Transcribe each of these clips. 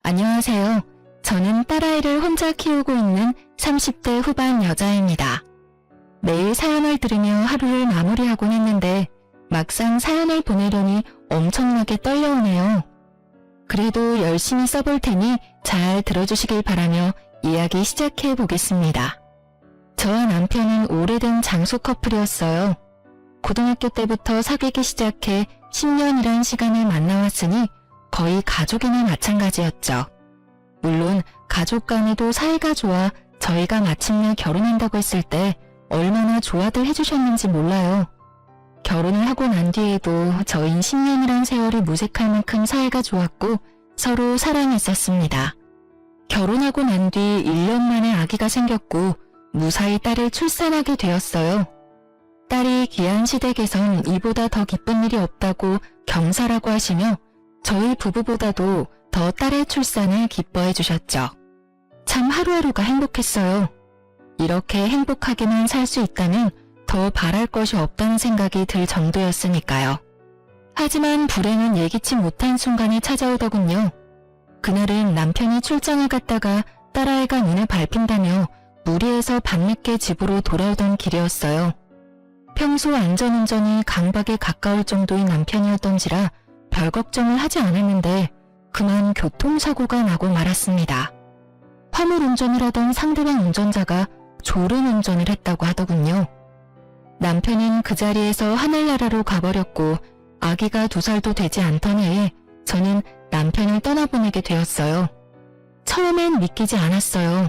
안녕하세요. 저는 딸아이를 혼자 키우고 있는 30대 후반 여자입니다. 매일 사연을 들으며 하루를 마무리하곤 했는데 막상 사연을 보내려니 엄청나게 떨려오네요. 그래도 열심히 써볼 테니 잘 들어주시길 바라며 이야기 시작해 보겠습니다. 저와 남편은 오래된 장수 커플이었어요. 고등학교 때부터 사귀기 시작해 10년이란 시간을 만나왔으니 거의 가족이나 마찬가지였죠. 물론 가족 간에도 사이가 좋아 저희가 마침내 결혼한다고 했을 때 얼마나 좋아들 해주셨는지 몰라요. 결혼을 하고 난 뒤에도 저희 10년이란 세월이 무색할 만큼 사이가 좋았고 서로 사랑했었습니다. 결혼하고 난 뒤 1년 만에 아기가 생겼고 무사히 딸을 출산하게 되었어요. 딸이 귀한 시댁에선 이보다 더 기쁜 일이 없다고 경사라고 하시며 저희 부부보다도 더 딸의 출산을 기뻐해 주셨죠. 참 하루하루가 행복했어요. 이렇게 행복하게만 살 수 있다면 더 바랄 것이 없다는 생각이 들 정도였으니까요. 하지만 불행은 예기치 못한 순간에 찾아오더군요. 그날은 남편이 출장을 갔다가 딸아이가 눈에 밟힌다며 무리해서 밤늦게 집으로 돌아오던 길이었어요. 평소 안전운전이 강박에 가까울 정도인 남편이었던지라 별 걱정을 하지 않았는데 그만 교통사고가 나고 말았습니다. 화물 운전을 하던 상대방 운전자가 졸음 운전을 했다고 하더군요. 남편은 그 자리에서 하늘나라로 가버렸고 아기가 2살도 되지 않던 해에 저는 남편을 떠나보내게 되었어요. 처음엔 믿기지 않았어요.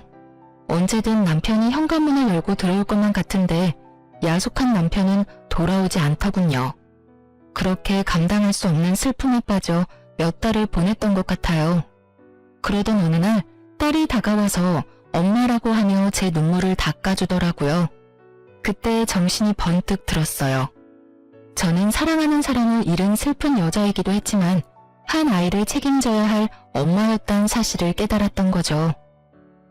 언제든 남편이 현관문을 열고 들어올 것만 같은데 야속한 남편은 돌아오지 않더군요. 그렇게 감당할 수 없는 슬픔에 빠져 몇 달을 보냈던 것 같아요. 그러던 어느 날 딸이 다가와서 엄마라고 하며 제 눈물을 닦아주더라고요. 그때 정신이 번뜩 들었어요. 저는 사랑하는 사람을 잃은 슬픈 여자이기도 했지만 한 아이를 책임져야 할 엄마였다는 사실을 깨달았던 거죠.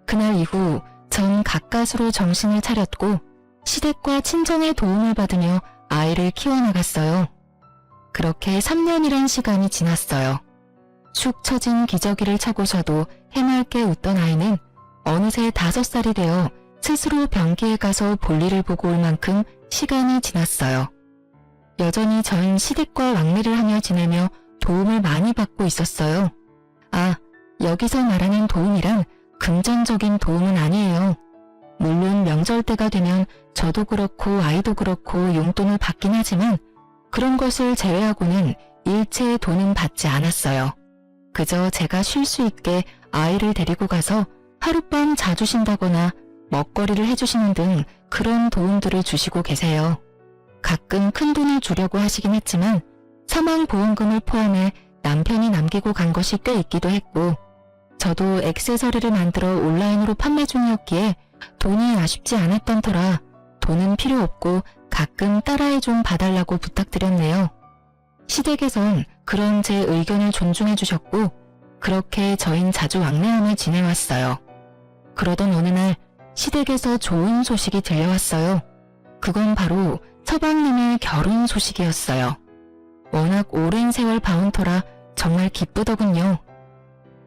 그날 이후 전 가까스로 정신을 차렸고 시댁과 친정의 도움을 받으며 아이를 키워나갔어요. 그렇게 3년이란 시간이 지났어요. 축 처진 기저귀를 차고서도 해맑게 웃던 아이는 어느새 5살이 되어 스스로 변기에 가서 볼일을 보고 올 만큼 시간이 지났어요. 여전히 전 시댁과 왕래를 하며 지내며 도움을 많이 받고 있었어요. 아, 여기서 말하는 도움이란 금전적인 도움은 아니에요. 물론 명절 때가 되면 저도 그렇고 아이도 그렇고 용돈을 받긴 하지만 그런 것을 제외하고는 일체의 돈은 받지 않았어요. 그저 제가 쉴 수 있게 아이를 데리고 가서 하룻밤 자주신다거나 먹거리를 해주시는 등 그런 도움들을 주시고 계세요. 가끔 큰 돈을 주려고 하시긴 했지만 사망보험금을 포함해 남편이 남기고 간 것이 꽤 있기도 했고 저도 액세서리를 만들어 온라인으로 판매 중이었기에 돈이 아쉽지 않았던 터라 돈은 필요 없고 가끔 딸아이 좀 봐달라고 부탁드렸네요. 시댁에선 그런 제 의견을 존중해 주셨고 그렇게 저흰 자주 왕래하며 지내왔어요. 그러던 어느 날 시댁에서 좋은 소식이 들려왔어요. 그건 바로 서방님의 결혼 소식이었어요. 워낙 오랜 세월 봐온 터라 정말 기쁘더군요.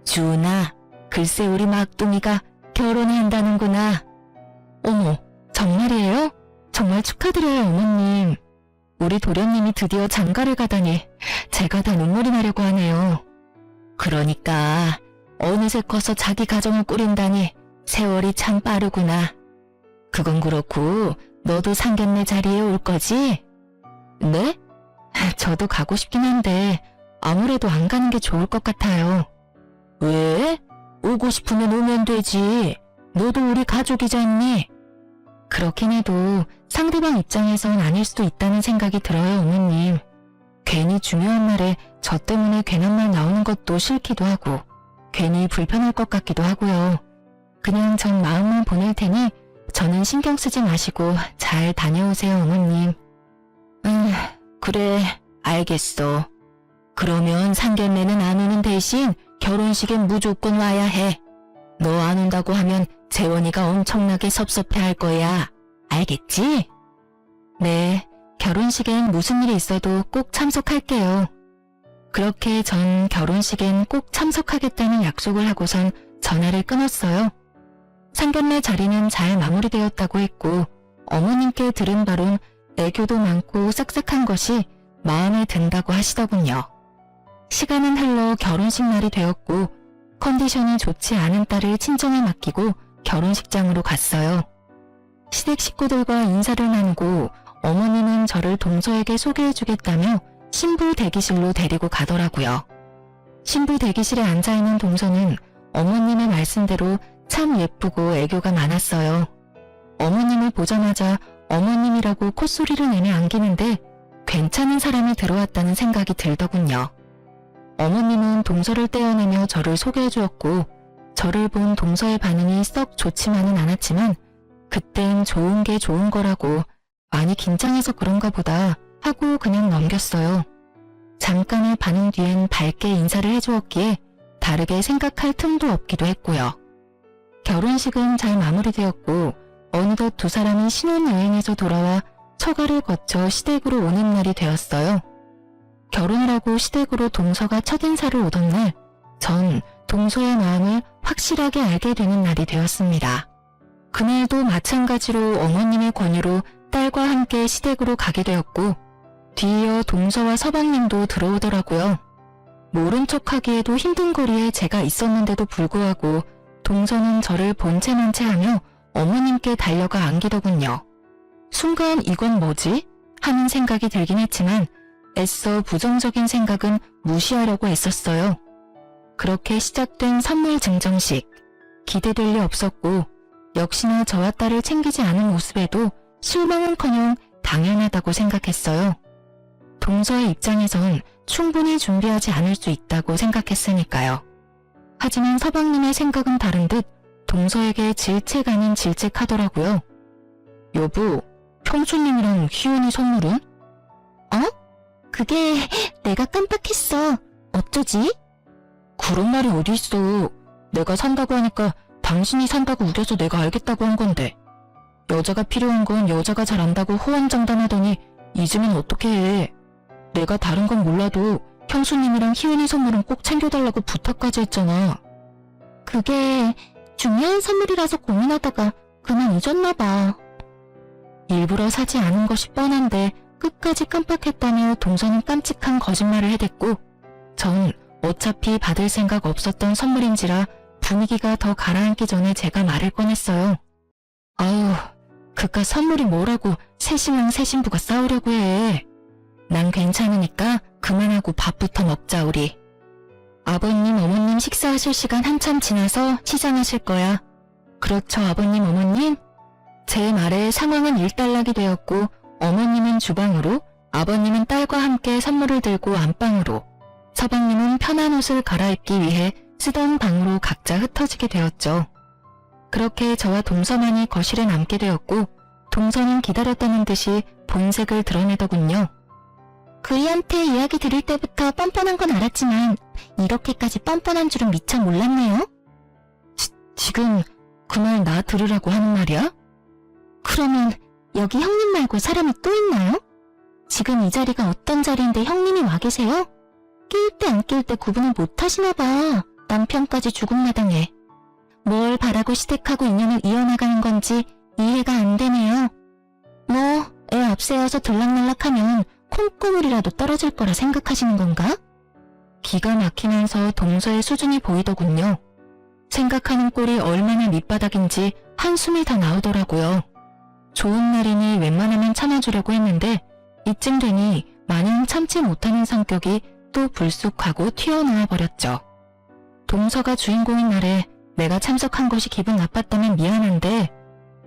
주은아, 글쎄 우리 막둥이가 결혼한다는구나. 어머, 정말이에요? 정말 축하드려요, 어머님. 우리 도련님이 드디어 장가를 가다니 제가 다 눈물이 나려고 하네요. 그러니까 어느새 커서 자기 가정을 꾸린다니 세월이 참 빠르구나. 그건 그렇고 너도 상견례 자리에 올 거지? 네? 저도 가고 싶긴 한데 아무래도 안 가는 게 좋을 것 같아요. 왜? 오고 싶으면 오면 되지. 너도 우리 가족이잖니? 그렇긴 해도 상대방 입장에선 아닐 수도 있다는 생각이 들어요, 어머님. 괜히 중요한 날에 저 때문에 괜한 말 나오는 것도 싫기도 하고 괜히 불편할 것 같기도 하고요. 그냥 전 마음만 보낼 테니 저는 신경 쓰지 마시고 잘 다녀오세요, 어머님. 그래, 알겠어. 그러면 상견례는 안 오는 대신 결혼식엔 무조건 와야 해. 너 안 온다고 하면 재원이가 엄청나게 섭섭해할 거야. 알겠지? 네, 결혼식엔 무슨 일이 있어도 꼭 참석할게요. 그렇게 전 결혼식엔 꼭 참석하겠다는 약속을 하고선 전화를 끊었어요. 상견례 자리는 잘 마무리되었다고 했고 어머님께 들은 바론 애교도 많고 싹싹한 것이 마음에 든다고 하시더군요. 시간은 흘러 결혼식 날이 되었고 컨디션이 좋지 않은 딸을 친정에 맡기고 결혼식장으로 갔어요. 시댁 식구들과 인사를 나누고 어머님은 저를 동서에게 소개해주겠다며 신부 대기실로 데리고 가더라고요. 신부 대기실에 앉아있는 동서는 어머님의 말씀대로 참 예쁘고 애교가 많았어요. 어머님을 보자마자 어머님이라고 콧소리를 내며 안기는데 괜찮은 사람이 들어왔다는 생각이 들더군요. 어머님은 동서를 떼어내며 저를 소개해주었고 저를 본 동서의 반응이 썩 좋지만은 않았지만 그땐 좋은 게 좋은 거라고 많이 긴장해서 그런가 보다 하고 그냥 넘겼어요. 잠깐의 반응 뒤엔 밝게 인사를 해주었기에 다르게 생각할 틈도 없기도 했고요. 결혼식은 잘 마무리되었고 어느덧 두 사람이 신혼여행에서 돌아와 처가를 거쳐 시댁으로 오는 날이 되었어요. 결혼을 하고 시댁으로 동서가 첫인사를 오던 날, 전 동서의 마음을 확실하게 알게 되는 날이 되었습니다. 그날도 마찬가지로 어머님의 권유로 딸과 함께 시댁으로 가게 되었고 뒤이어 동서와 서방님도 들어오더라고요. 모른 척하기에도 힘든 거리에 제가 있었는데도 불구하고 동서는 저를 본체만 채하며 어머님께 달려가 안기더군요. 순간 이건 뭐지? 하는 생각이 들긴 했지만 애써 부정적인 생각은 무시하려고 애썼어요. 그렇게 시작된 선물 증정식. 기대될 리 없었고 역시나 저와 딸을 챙기지 않은 모습에도 실망은커녕 당연하다고 생각했어요. 동서의 입장에선 충분히 준비하지 않을 수 있다고 생각했으니까요. 하지만 서방님의 생각은 다른 듯 동서에게 질책 아닌 질책하더라고요. 여보, 형수님이랑 희은이 선물은? 어? 그게 내가 깜빡했어. 어쩌지? 그런 말이 어디 있어. 내가 산다고 하니까 당신이 산다고 우겨서 내가 알겠다고 한 건데. 여자가 필요한 건 여자가 잘 안다고 호언장담하더니 잊으면 어떻게 해. 내가 다른 건 몰라도 형수님이랑 희은이 선물은 꼭 챙겨달라고 부탁까지 했잖아. 그게 중요한 선물이라서 고민하다가 그만 잊었나 봐. 일부러 사지 않은 것이 뻔한데 끝까지 깜빡했다며 동서는 깜찍한 거짓말을 해댔고 전 어차피 받을 생각 없었던 선물인지라 분위기가 더 가라앉기 전에 제가 말을 꺼냈어요. 아유, 그깟 선물이 뭐라고 새신랑 새신부가 싸우려고 해. 난 괜찮으니까 그만하고 밥부터 먹자 우리. 아버님 어머님 식사하실 시간 한참 지나서 시장하실 거야. 그렇죠 아버님 어머님? 제 말에 상황은 일단락이 되었고 어머님은 주방으로, 아버님은 딸과 함께 선물을 들고 안방으로, 서방님은 편한 옷을 갈아입기 위해 쓰던 방으로 각자 흩어지게 되었죠. 그렇게 저와 동서만이 거실에 남게 되었고 동서는 기다렸다는 듯이 본색을 드러내더군요. 그이한테 이야기 들을 때부터 뻔뻔한 건 알았지만 이렇게까지 뻔뻔한 줄은 미처 몰랐네요. 지금 그 말 나 들으라고 하는 말이야? 그러면 여기 형님 말고 사람이 또 있나요? 지금 이 자리가 어떤 자리인데 형님이 와 계세요? 낄 때 안 낄 때 구분을 못 하시나 봐. 남편까지 죽음마당에. 뭘 바라고 시댁하고 인연을 이어나가는 건지 이해가 안 되네요. 뭐 애 앞세워서 들락날락하면 콩고물이라도 떨어질 거라 생각하시는 건가? 기가 막히면서 동서의 수준이 보이더군요. 생각하는 꼴이 얼마나 밑바닥인지 한숨이 다 나오더라고요. 좋은 날이니 웬만하면 참아주려고 했는데 이쯤 되니 마냥 참지 못하는 성격이 또 불쑥하고 튀어나와 버렸죠. 동서가 주인공인 날에 내가 참석한 것이 기분 나빴다면 미안한데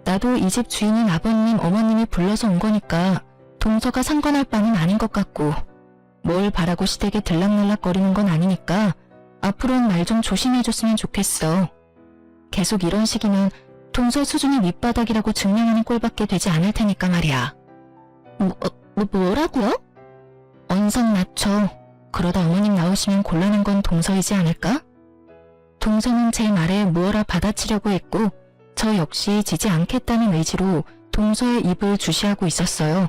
나도 이 집 주인인 아버님 어머님이 불러서 온 거니까 동서가 상관할 바는 아닌 것 같고 뭘 바라고 시댁에 들락날락거리는 건 아니니까 앞으로는 말 좀 조심해줬으면 좋겠어. 계속 이런 식이면 동서 수준이 밑바닥이라고 증명하는 꼴밖에 되지 않을 테니까 말이야. 뭐라고요? 언성 낮춰. 그러다 어머님 나오시면 곤란한 건 동서이지 않을까? 동서는 제 말에 무어라 받아치려고 했고 저 역시 지지 않겠다는 의지로 동서의 입을 주시하고 있었어요.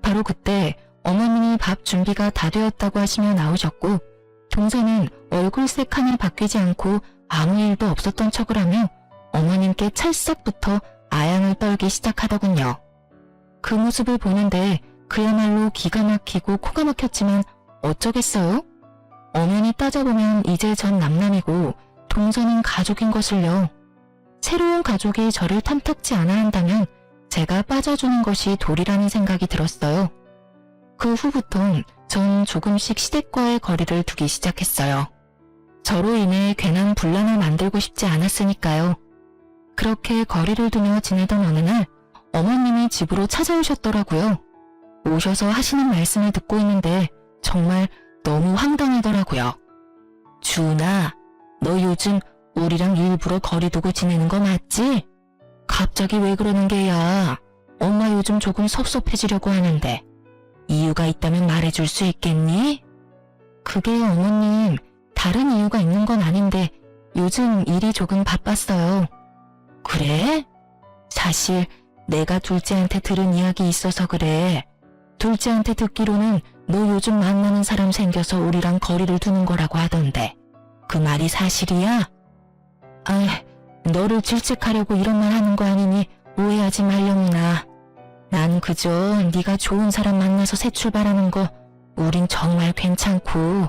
바로 그때 어머님이 밥 준비가 다 되었다고 하시며 나오셨고 동서는 얼굴색 하나 바뀌지 않고 아무 일도 없었던 척을 하며 어머님께 찰싹부터 아양을 떨기 시작하더군요. 그 모습을 보는데 그야말로 기가 막히고 코가 막혔지만 어쩌겠어요? 엄연히 따져보면 이제 전 남남이고 동서는 가족인 것을요. 새로운 가족이 저를 탐탁지 않아 한다면 제가 빠져주는 것이 도리라는 생각이 들었어요. 그 후부턴 전 조금씩 시댁과의 거리를 두기 시작했어요. 저로 인해 괜한 분란을 만들고 싶지 않았으니까요. 그렇게 거리를 두며 지내던 어느 날 어머님이 집으로 찾아오셨더라고요. 오셔서 하시는 말씀을 듣고 있는데 정말 너무 황당하더라고요. 주은아, 너 요즘 우리랑 일부러 거리 두고 지내는 거 맞지? 갑자기 왜 그러는 게야? 엄마 요즘 조금 섭섭해지려고 하는데 이유가 있다면 말해줄 수 있겠니? 그게 어머님, 다른 이유가 있는 건 아닌데 요즘 일이 조금 바빴어요. 그래? 사실 내가 둘째한테 들은 이야기 있어서 그래. 둘째한테 듣기로는 너 요즘 만나는 사람 생겨서 우리랑 거리를 두는 거라고 하던데 그 말이 사실이야? 너를 질책하려고 이런 말 하는 거 아니니 오해하지 말려무나. 난 그저 네가 좋은 사람 만나서 새 출발하는 거 우린 정말 괜찮고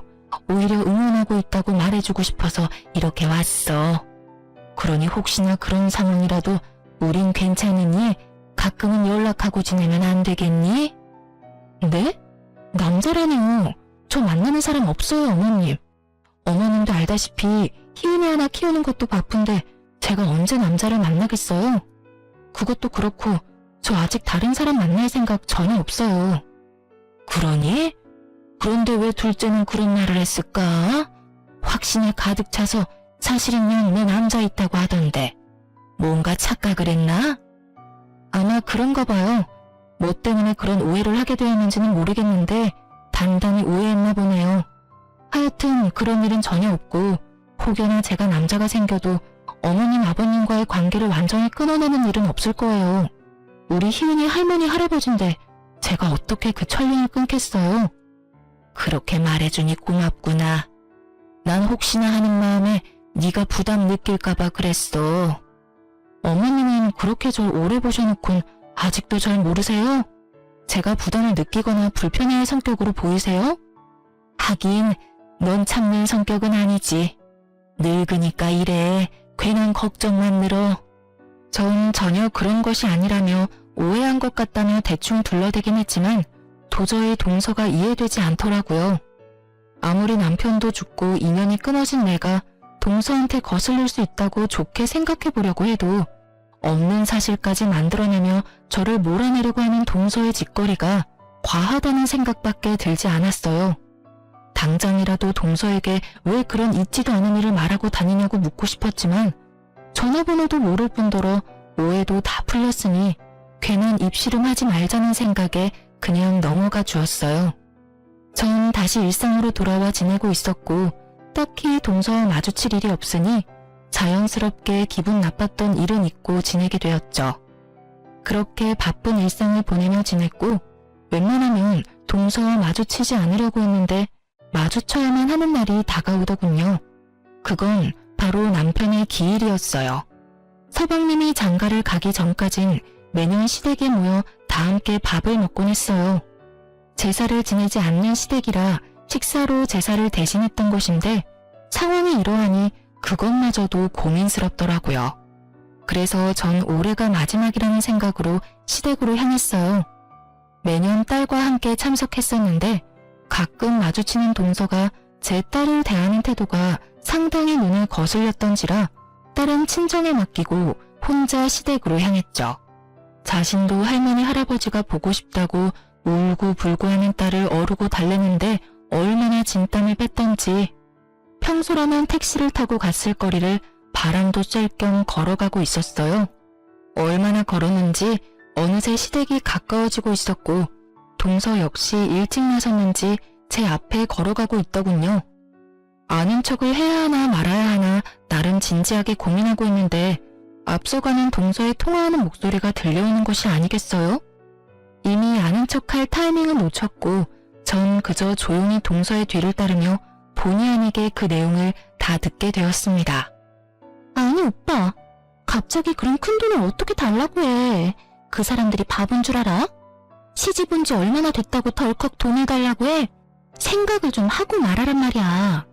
오히려 응원하고 있다고 말해주고 싶어서 이렇게 왔어. 그러니 혹시나 그런 상황이라도 우린 괜찮으니 가끔은 연락하고 지내면 안 되겠니? 네? 남자라니요. 저 만나는 사람 없어요, 어머님. 어머님도 알다시피 희은이 하나 키우는 것도 바쁜데 제가 언제 남자를 만나겠어요? 그것도 그렇고 저 아직 다른 사람 만날 생각 전혀 없어요. 그러니? 그런데 왜 둘째는 그런 말을 했을까? 확신에 가득 차서 사실이면 내 남자 있다고 하던데 뭔가 착각을 했나? 아마 그런가 봐요. 뭐 때문에 그런 오해를 하게 되었는지는 모르겠는데 단단히 오해했나 보네요. 하여튼 그런 일은 전혀 없고 혹여나 제가 남자가 생겨도 어머님 아버님과의 관계를 완전히 끊어내는 일은 없을 거예요. 우리 희은이 할머니 할아버지인데 제가 어떻게 그 천륜을 끊겠어요? 그렇게 말해주니 고맙구나. 난 혹시나 하는 마음에 네가 부담 느낄까봐 그랬어. 어머님은 그렇게 절 오래 보셔놓곤 아직도 절 모르세요? 제가 부담을 느끼거나 불편해할 성격으로 보이세요? 하긴 넌 참는 성격은 아니지. 늙으니까 이래. 괜한 걱정만 늘어. 전 전혀 그런 것이 아니라며 오해한 것 같다며 대충 둘러대긴 했지만 도저히 동서가 이해되지 않더라고요. 아무리 남편도 죽고 인연이 끊어진 내가 동서한테 거슬릴 수 있다고 좋게 생각해보려고 해도 없는 사실까지 만들어내며 저를 몰아내려고 하는 동서의 짓거리가 과하다는 생각밖에 들지 않았어요. 당장이라도 동서에게 왜 그런 있지도 않은 일을 말하고 다니냐고 묻고 싶었지만 전화번호도 모를 뿐더러 오해도 다 풀렸으니 괜한 입씨름하지 말자는 생각에 그냥 넘어가 주었어요. 전 다시 일상으로 돌아와 지내고 있었고 딱히 동서와 마주칠 일이 없으니 자연스럽게 기분 나빴던 일은 잊고 지내게 되었죠. 그렇게 바쁜 일상을 보내며 지냈고 웬만하면 동서와 마주치지 않으려고 했는데 마주쳐야만 하는 날이 다가오더군요. 그건 바로 남편의 기일이었어요. 서방님이 장가를 가기 전까진 매년 시댁에 모여 다 함께 밥을 먹곤 했어요. 제사를 지내지 않는 시댁이라 식사로 제사를 대신했던 것인데 상황이 이러하니 그것마저도 고민스럽더라고요. 그래서 전 올해가 마지막이라는 생각으로 시댁으로 향했어요. 매년 딸과 함께 참석했었는데 가끔 마주치는 동서가 제 딸을 대하는 태도가 상당히 눈을 거슬렸던지라 딸은 친정에 맡기고 혼자 시댁으로 향했죠. 자신도 할머니 할아버지가 보고 싶다고 울고 불고 하는 딸을 어르고 달래는데 얼마나 진땀을 뺐던지 평소라면 택시를 타고 갔을 거리를 바람도 쐴 겸 걸어가고 있었어요. 얼마나 걸었는지 어느새 시댁이 가까워지고 있었고 동서 역시 일찍 나섰는지 제 앞에 걸어가고 있더군요. 아는 척을 해야 하나 말아야 하나 나름 진지하게 고민하고 있는데 앞서가는 동서의 통화하는 목소리가 들려오는 것이 아니겠어요? 이미 아는 척할 타이밍은 놓쳤고 전 그저 조용히 동서의 뒤를 따르며 본의 아니게 그 내용을 다 듣게 되었습니다. 아니 오빠, 갑자기 그런 큰돈을 어떻게 달라고 해. 그 사람들이 바본 줄 알아? 시집 온 지 얼마나 됐다고 덜컥 돈을 달라고 해. 생각을 좀 하고 말하란 말이야.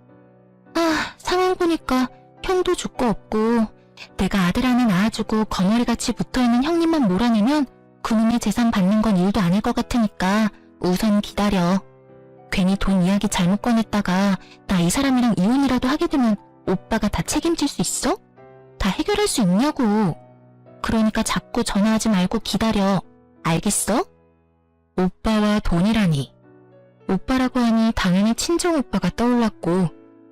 아, 상황 보니까 형도 줄 거 없고 내가 아들 하나 낳아주고 거머리같이 붙어있는 형님만 몰아내면 그놈의 재산 받는 건 일도 아닐 것 같으니까 우선 기다려. 괜히 돈 이야기 잘못 꺼냈다가 나 이 사람이랑 이혼이라도 하게 되면 오빠가 다 책임질 수 있어? 다 해결할 수 있냐고. 그러니까 자꾸 전화하지 말고 기다려. 알겠어? 오빠와 돈이라니. 오빠라고 하니 당연히 친정오빠가 떠올랐고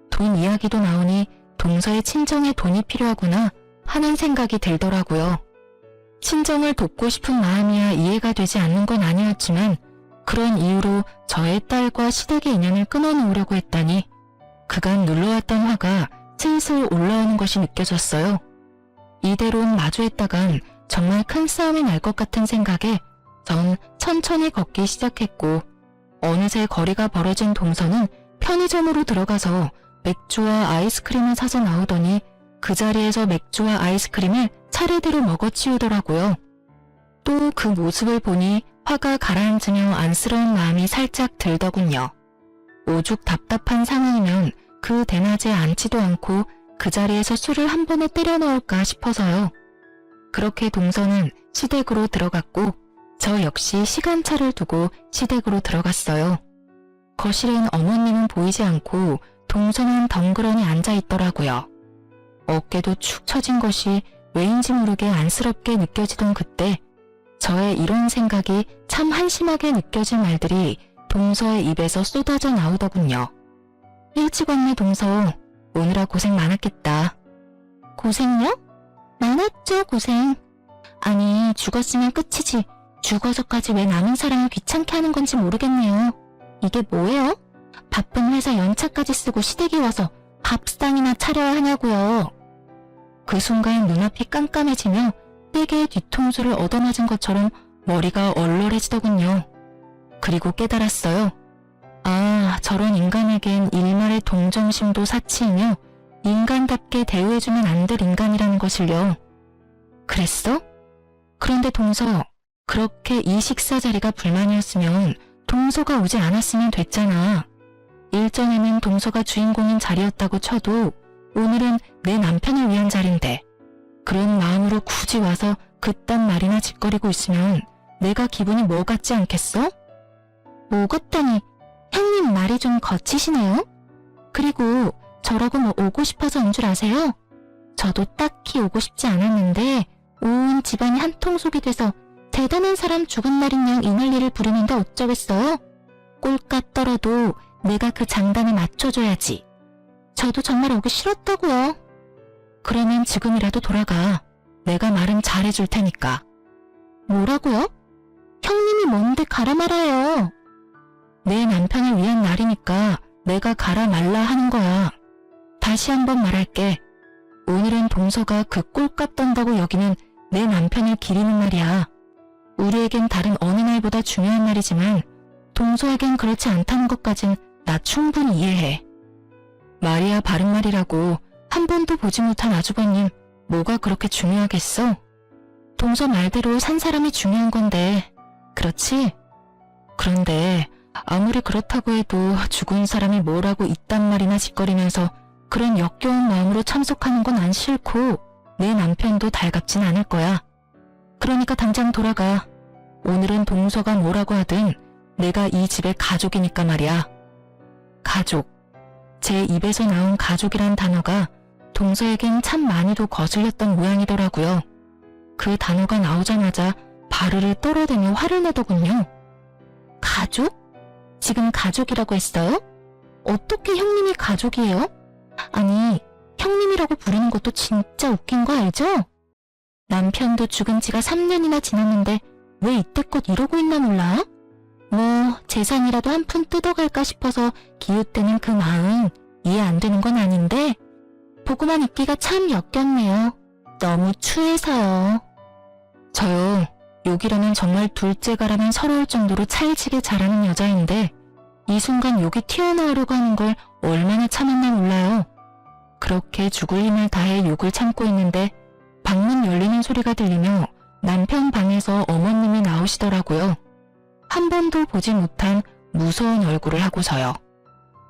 돈 이야기도 나오니 동서의 친정에 돈이 필요하구나 하는 생각이 들더라고요. 친정을 돕고 싶은 마음이야 이해가 되지 않는 건 아니었지만 그런 이유로 저의 딸과 시댁의 인연을 끊어놓으려고 했다니 그간 눌러왔던 화가 슬슬 올라오는 것이 느껴졌어요. 이대론 마주했다간 정말 큰 싸움이 날 것 같은 생각에 전 천천히 걷기 시작했고 어느새 거리가 벌어진 동서는 편의점으로 들어가서 맥주와 아이스크림을 사서 나오더니 그 자리에서 맥주와 아이스크림을 차례대로 먹어치우더라고요. 또 그 모습을 보니 화가 가라앉으며 안쓰러운 마음이 살짝 들더군요. 오죽 답답한 상황이면 그 대낮에 앉지도 않고 그 자리에서 술을 한 번에 때려 넣을까 싶어서요. 그렇게 동서는 시댁으로 들어갔고 저 역시 시간차를 두고 시댁으로 들어갔어요. 거실엔 어머님은 보이지 않고 동서는 덩그러니 앉아있더라고요. 어깨도 축 처진 것이 왜인지 모르게 안쓰럽게 느껴지던 그때 저의 이런 생각이 참 한심하게 느껴진 말들이 동서의 입에서 쏟아져 나오더군요. 일찍 왔네 동서. 오느라 고생 많았겠다. 고생요? 많았죠 고생. 아니 죽었으면 끝이지. 죽어서까지 왜 남은 사람을 귀찮게 하는 건지 모르겠네요. 이게 뭐예요? 바쁜 회사 연차까지 쓰고 시댁에 와서 밥상이나 차려야 하냐고요. 그 순간 눈앞이 깜깜해지며 세게의 뒤통수를 얻어맞은 것처럼 머리가 얼얼해지더군요. 그리고 깨달았어요. 아, 저런 인간에겐 일말의 동정심도 사치이며 인간답게 대우해주면 안 될 인간이라는 것을요. 그랬어? 그런데 동서, 그렇게 이 식사 자리가 불만이었으면 동서가 오지 않았으면 됐잖아. 일전에는 동서가 주인공인 자리였다고 쳐도 오늘은 내 남편을 위한 자리인데 그런 마음으로 굳이 와서 그딴 말이나 짓거리고 있으면 내가 기분이 뭐 같지 않겠어? 뭐 같다니, 형님 말이 좀 거치시네요? 그리고 저라고 뭐 오고 싶어서 온 줄 아세요? 저도 딱히 오고 싶지 않았는데 온 집안이 한 통속이 돼서 대단한 사람 죽은 날인 양 이 난리를 부르는데 어쩌겠어요? 꼴값 떨어도 내가 그 장단에 맞춰줘야지. 저도 정말 오기 싫었다고요. 그러면 지금이라도 돌아가. 내가 말은 잘해줄 테니까. 뭐라고요? 형님이 뭔데 가라 말아요. 내 남편을 위한 날이니까 내가 가라 말라 하는 거야. 다시 한번 말할게. 오늘은 동서가 그 꼴값 떤다고 여기는 내 남편을 기리는 날이야. 우리에겐 다른 어느 날보다 중요한 날이지만 동서에겐 그렇지 않다는 것까진 나 충분히 이해해. 말이야 바른 말이라고 한 번도 보지 못한 아주버님 뭐가 그렇게 중요하겠어? 동서 말대로 산 사람이 중요한 건데 그렇지? 그런데 아무리 그렇다고 해도 죽은 사람이 뭐라고 이딴 말이나 짓거리면서 그런 역겨운 마음으로 참석하는 건 안 싫고 내 남편도 달갑진 않을 거야. 그러니까 당장 돌아가. 오늘은 동서가 뭐라고 하든 내가 이 집의 가족이니까 말이야. 가족. 제 입에서 나온 가족이란 단어가 동서에겐 참 많이도 거슬렸던 모양이더라고요. 그 단어가 나오자마자 바르르 떨어대며 화를 내더군요. 가족? 지금 가족이라고 했어요? 어떻게 형님이 가족이에요? 아니, 형님이라고 부르는 것도 진짜 웃긴 거 알죠? 남편도 죽은 지가 3년이나 지났는데 왜 이때껏 이러고 있나 몰라? 뭐 재산이라도 한 푼 뜯어갈까 싶어서 기웃대는 그 마음 이해 안 되는 건 아닌데 보고만 있기가 참 역겹네요. 너무 추해서요. 저요. 욕이라면 정말 둘째가라면 서러울 정도로 차일치게 잘하는 여자인데 이 순간 욕이 튀어나오려고 하는 걸 얼마나 참았나 몰라요. 그렇게 죽을 힘을 다해 욕을 참고 있는데 방문 열리는 소리가 들리며 남편 방에서 어머님이 나오시더라고요. 한 번도 보지 못한 무서운 얼굴을 하고서요.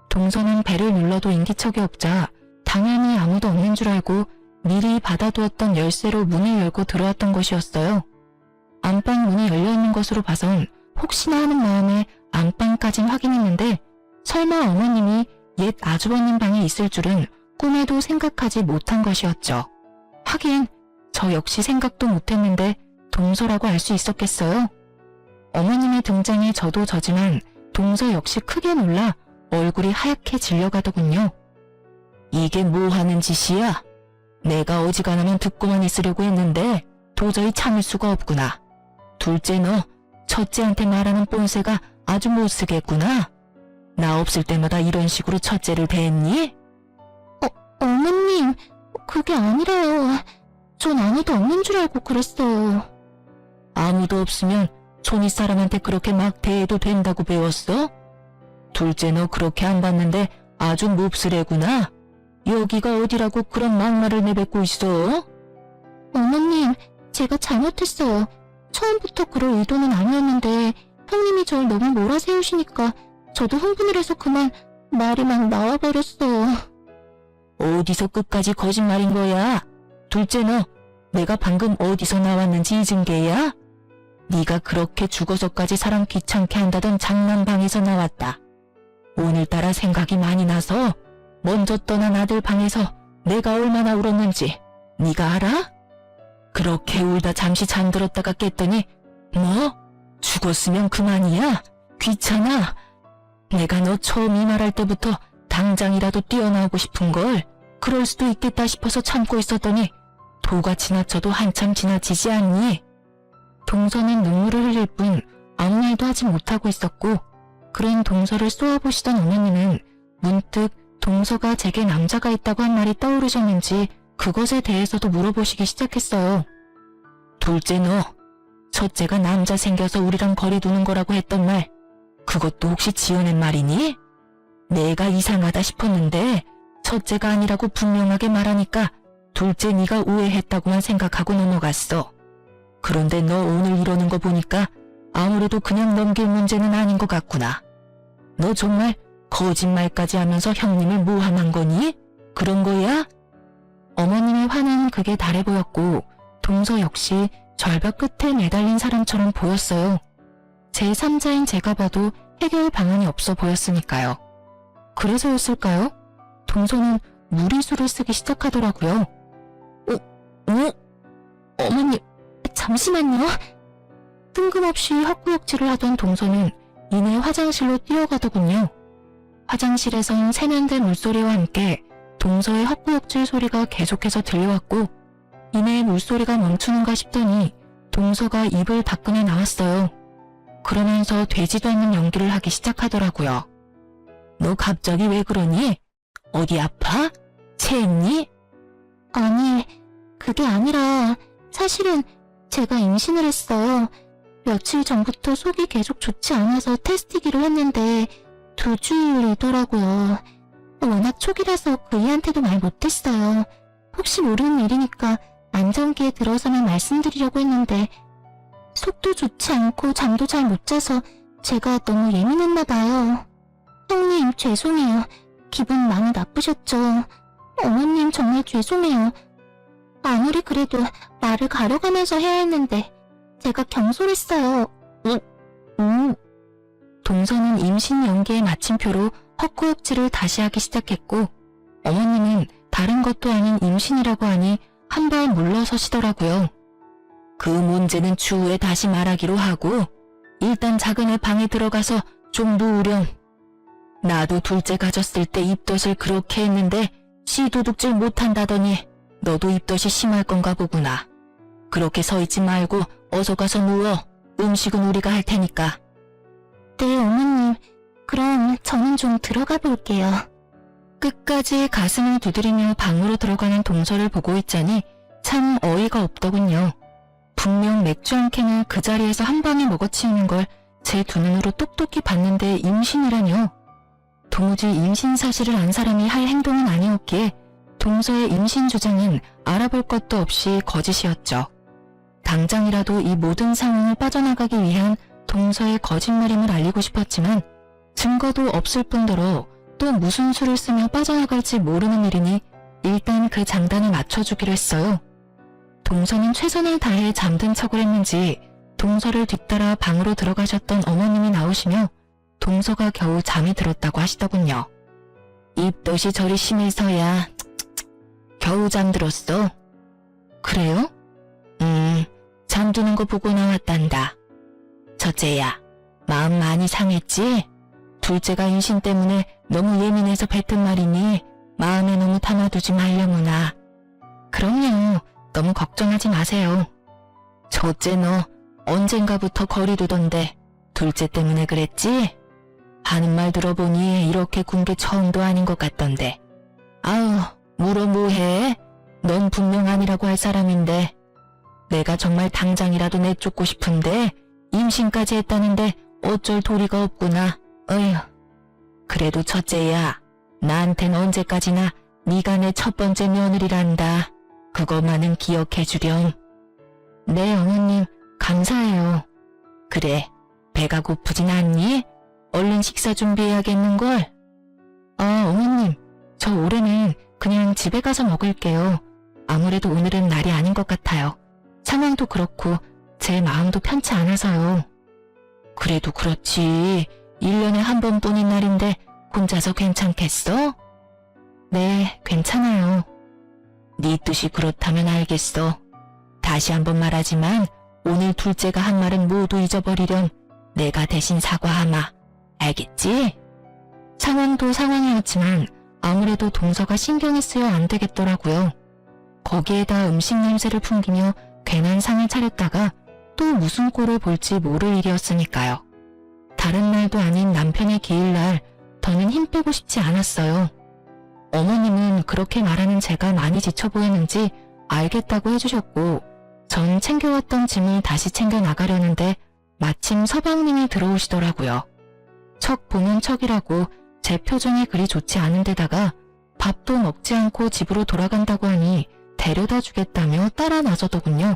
동서는 배를 눌러도 인기척이 없자 당연히 아무도 없는 줄 알고 미리 받아두었던 열쇠로 문을 열고 들어왔던 것이었어요. 안방 문이 열려있는 것으로 봐선 혹시나 하는 마음에 안방까진 확인했는데 설마 어머님이 옛 아주버님 방에 있을 줄은 꿈에도 생각하지 못한 것이었죠. 하긴 저 역시 생각도 못했는데 동서라고 알 수 있었겠어요? 어머님의 등장에 저도 저지만 동서 역시 크게 놀라 얼굴이 하얗게 질려가더군요. 이게 뭐 하는 짓이야? 내가 어지간하면 듣고만 있으려고 했는데 도저히 참을 수가 없구나. 둘째 너 첫째한테 말하는 뽐새가 아주 못쓰겠구나. 나 없을 때마다 이런 식으로 첫째를 대했니? 어머님, 그게 아니라요. 전 아무도 없는 줄 알고 그랬어요. 아무도 없으면 손윗 사람한테 그렇게 막 대해도 된다고 배웠어? 둘째 너 그렇게 안 봤는데 아주 몹쓸애구나. 여기가 어디라고 그런 막말을 내뱉고 있어? 어머님, 제가 잘못했어요. 처음부터 그럴 의도는 아니었는데 형님이 절 너무 몰아세우시니까 저도 흥분을 해서 그만 말이 막 나와버렸어요. 어디서 끝까지 거짓말인 거야? 둘째 너, 내가 방금 어디서 나왔는지 잊은 게야? 네가 그렇게 죽어서까지 사람 귀찮게 한다던 장난방에서 나왔다. 오늘따라 생각이 많이 나서 먼저 떠난 아들 방에서 내가 얼마나 울었는지 네가 알아? 그렇게 울다 잠시 잠들었다가 깼더니 뭐? 죽었으면 그만이야? 귀찮아? 내가 너 처음 이 말할 때부터 당장이라도 뛰어나오고 싶은걸. 그럴 수도 있겠다 싶어서 참고 있었더니 도가 지나쳐도 한참 지나치지 않니? 동서는 눈물을 흘릴 뿐 아무 말도 하지 못하고 있었고 그런 동서를 쏘아보시던 어머님은 문득 동서가 제게 남자가 있다고 한 말이 떠오르셨는지 그것에 대해서도 물어보시기 시작했어요. 둘째 너, 첫째가 남자 생겨서 우리랑 거리 두는 거라고 했던 말, 그것도 혹시 지어낸 말이니? 내가 이상하다 싶었는데 첫째가 아니라고 분명하게 말하니까 둘째 네가 오해했다고만 생각하고 넘어갔어. 그런데 너 오늘 이러는 거 보니까 아무래도 그냥 넘길 문제는 아닌 것 같구나. 너 정말 거짓말까지 하면서 형님을 모함한 거니? 그런 거야? 어머님의 화는 극에 달해 보였고 동서 역시 절벽 끝에 매달린 사람처럼 보였어요. 제3자인 제가 봐도 해결 방안이 없어 보였으니까요. 그래서였을까요? 동서는 무리수를 쓰기 시작하더라고요. 어머님, 잠시만요. 뜬금없이 헛구역질을 하던 동서는 이내 화장실로 뛰어가더군요. 화장실에선 세면대 물소리와 함께 동서의 헛구역질 소리가 계속해서 들려왔고 이내 물소리가 멈추는가 싶더니 동서가 입을 닦으며 나왔어요. 그러면서 되지도 않는 연기를 하기 시작하더라고요. 너 갑자기 왜 그러니? 어디 아파? 체했니? 아니, 그게 아니라 사실은 제가 임신을 했어요. 며칠 전부터 속이 계속 좋지 않아서 테스트기를 했는데 2주일이더라고요. 워낙 초기라서 그이한테도 말 못했어요. 혹시 모르는 일이니까 안정기에 들어서면 말씀드리려고 했는데 속도 좋지 않고 잠도 잘 못 자서 제가 너무 예민했나 봐요. 형님 죄송해요. 기분 많이 나쁘셨죠? 어머님 정말 죄송해요. 아무리 그래도 말을 가려가면서 해야 했는데 제가 경솔했어요. 동서는 임신 연기의 마침표로 헛구역질을 다시 하기 시작했고 어머님은 다른 것도 아닌 임신이라고 하니 한 발 물러서시더라고요. 그 문제는 추후에 다시 말하기로 하고 일단 작은 애 방에 들어가서 좀 누우렴. 나도 둘째 가졌을 때 입덧을 그렇게 했는데 씨도둑질 못한다더니 너도 입덧이 심할 건가 보구나. 그렇게 서 있지 말고 어서 가서 누워. 음식은 우리가 할 테니까. 네, 어머님. 그럼 저는 좀 들어가 볼게요. 끝까지 가슴을 두드리며 방으로 들어가는 동서를 보고 있자니 참 어이가 없더군요. 분명 맥주 한 캔을 그 자리에서 한 방에 먹어치우는 걸 제 두 눈으로 똑똑히 봤는데 임신이라뇨. 도무지 임신 사실을 안 사람이 할 행동은 아니었기에 동서의 임신 주장은 알아볼 것도 없이 거짓이었죠. 당장이라도 이 모든 상황을 빠져나가기 위한 동서의 거짓말임을 알리고 싶었지만 증거도 없을 뿐더러 또 무슨 수를 쓰며 빠져나갈지 모르는 일이니 일단 그 장단을 맞춰주기로 했어요. 동서는 최선을 다해 잠든 척을 했는지 동서를 뒤따라 방으로 들어가셨던 어머님이 나오시며 동서가 겨우 잠이 들었다고 하시더군요. 입덧이 저리 심해서야 겨우 잠들었어. 그래요? 잠드는 거 보고 나왔단다. 첫째야, 마음 많이 상했지? 둘째가 임신 때문에 너무 예민해서 뱉은 말이니 마음에 너무 담아두지 말려무나. 그럼요. 너무 걱정하지 마세요. 첫째 너 언젠가부터 거리 두던데 둘째 때문에 그랬지? 하는 말 들어보니 이렇게 군 게 처음도 아닌 것 같던데. 아우, 물어 뭐해? 넌 분명 아니라고 할 사람인데 내가 정말 당장이라도 내쫓고 싶은데 임신까지 했다는데 어쩔 도리가 없구나. 어휴. 그래도 첫째야, 나한텐 언제까지나 네가 내 첫 번째 며느리란다. 그것만은 기억해 주렴. 네, 어머님. 감사해요. 그래, 배가 고프진 않니? 얼른 식사 준비해야겠는걸? 어머님, 저 올해는 그냥 집에 가서 먹을게요. 아무래도 오늘은 날이 아닌 것 같아요. 상황도 그렇고 제 마음도 편치 않아서요. 그래도 그렇지. 1년에 한 번뿐인 날인데 혼자서 괜찮겠어? 네, 괜찮아요. 네 뜻이 그렇다면 알겠어. 다시 한번 말하지만 오늘 둘째가 한 말은 모두 잊어버리렴. 내가 대신 사과하마. 알겠지? 상황도 상황이었지만 아무래도 동서가 신경이 쓰여 안 되겠더라고요. 거기에다 음식 냄새를 풍기며 괜한 상을 차렸다가 또 무슨 꼴을 볼지 모를 일이었으니까요. 다른 날도 아닌 남편의 기일날 더는 힘 빼고 싶지 않았어요. 어머님은 그렇게 말하는 제가 많이 지쳐 보였는지 알겠다고 해주셨고 전 챙겨왔던 짐을 다시 챙겨 나가려는데 마침 서방님이 들어오시더라고요. 척 보면 척이라고 제 표정이 그리 좋지 않은 데다가 밥도 먹지 않고 집으로 돌아간다고 하니 데려다 주겠다며 따라 나서더군요.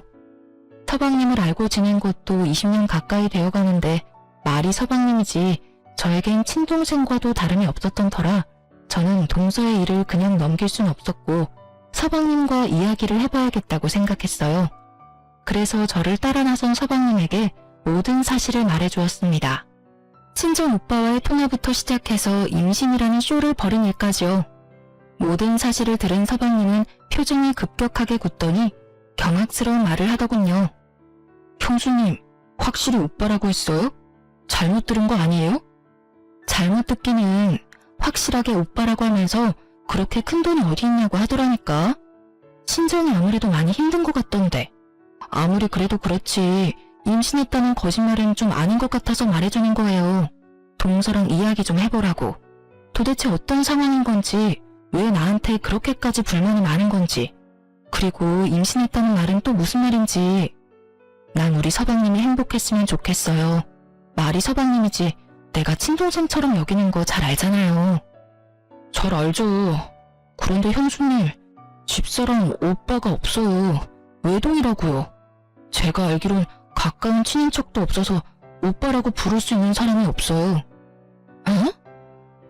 서방님을 알고 지낸 것도 20년 가까이 되어가는데 말이 서방님이지 저에겐 친동생과도 다름이 없었던 터라 저는 동서의 일을 그냥 넘길 순 없었고 서방님과 이야기를 해봐야겠다고 생각했어요. 그래서 저를 따라 나선 서방님에게 모든 사실을 말해주었습니다. 친정 오빠와의 통화부터 시작해서 임신이라는 쇼를 벌인 일까지요. 모든 사실을 들은 서방님은 표정이 급격하게 굳더니 경악스러운 말을 하더군요. 형수님, 확실히 오빠라고 했어요? 잘못 들은 거 아니에요? 잘못 듣기는 확실하게 오빠라고 하면서 그렇게 큰 돈이 어디 있냐고 하더라니까. 신정이 아무래도 많이 힘든 것 같던데. 아무리 그래도 그렇지 임신했다는 거짓말은 좀 아닌 것 같아서 말해주는 거예요. 동서랑 이야기 좀 해보라고. 도대체 어떤 상황인 건지, 왜 나한테 그렇게까지 불만이 많은 건지, 그리고 임신했다는 말은 또 무슨 말인지. 난 우리 서방님이 행복했으면 좋겠어요. 말이 서방님이지 내가 친동생처럼 여기는 거 잘 알잖아요. 잘 알죠. 그런데 형수님, 집사람 오빠가 없어요. 외동이라고요. 제가 알기론 가까운 친인척도 없어서 오빠라고 부를 수 있는 사람이 없어요. 어?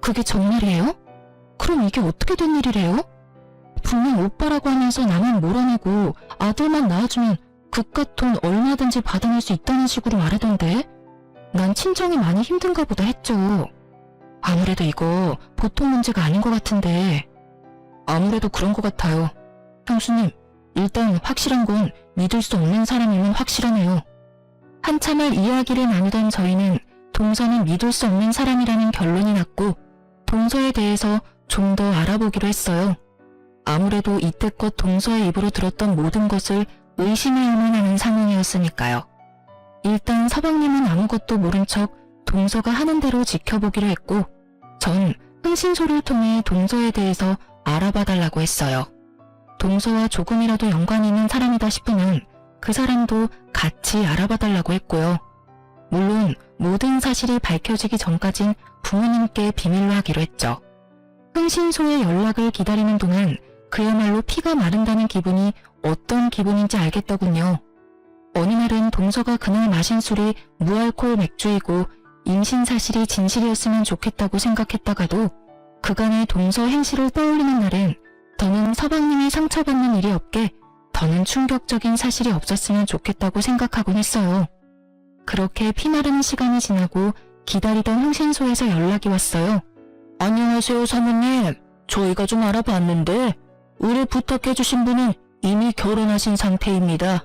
그게 정말이에요? 그럼 이게 어떻게 된 일이래요? 분명 오빠라고 하면서 나만 몰아내고 아들만 낳아주면 그깟 돈 얼마든지 받아낼 수 있다는 식으로 말하던데 난 친정이 많이 힘든가 보다 했죠. 아무래도 이거 보통 문제가 아닌 것 같은데. 아무래도 그런 것 같아요. 형수님, 일단 확실한 건 믿을 수 없는 사람이면 확실하네요. 한참을 이야기를 나누던 저희는 동서는 믿을 수 없는 사람이라는 결론이 났고 동서에 대해서 좀 더 알아보기로 했어요. 아무래도 이때껏 동서의 입으로 들었던 모든 것을 의심해야만 하는 상황이었으니까요. 일단 서방님은 아무것도 모른 척 동서가 하는 대로 지켜보기로 했고 전 흥신소를 통해 동서에 대해서 알아봐달라고 했어요. 동서와 조금이라도 연관이 있는 사람이다 싶으면 그 사람도 같이 알아봐달라고 했고요. 물론 모든 사실이 밝혀지기 전까진 부모님께 비밀로 하기로 했죠. 흥신소의 연락을 기다리는 동안 그야말로 피가 마른다는 기분이 어떤 기분인지 알겠더군요. 어느 날은 동서가 그날 마신 술이 무알콜 맥주이고 임신 사실이 진실이었으면 좋겠다고 생각했다가도 그간의 동서 행실을 떠올리는 날엔 더는 서방님이 상처받는 일이 없게 더는 충격적인 사실이 없었으면 좋겠다고 생각하곤 했어요. 그렇게 피마르는 시간이 지나고 기다리던 흥신소에서 연락이 왔어요. 안녕하세요, 사모님. 저희가 좀 알아봤는데 의뢰 부탁해주신 분은 이미 결혼하신 상태입니다.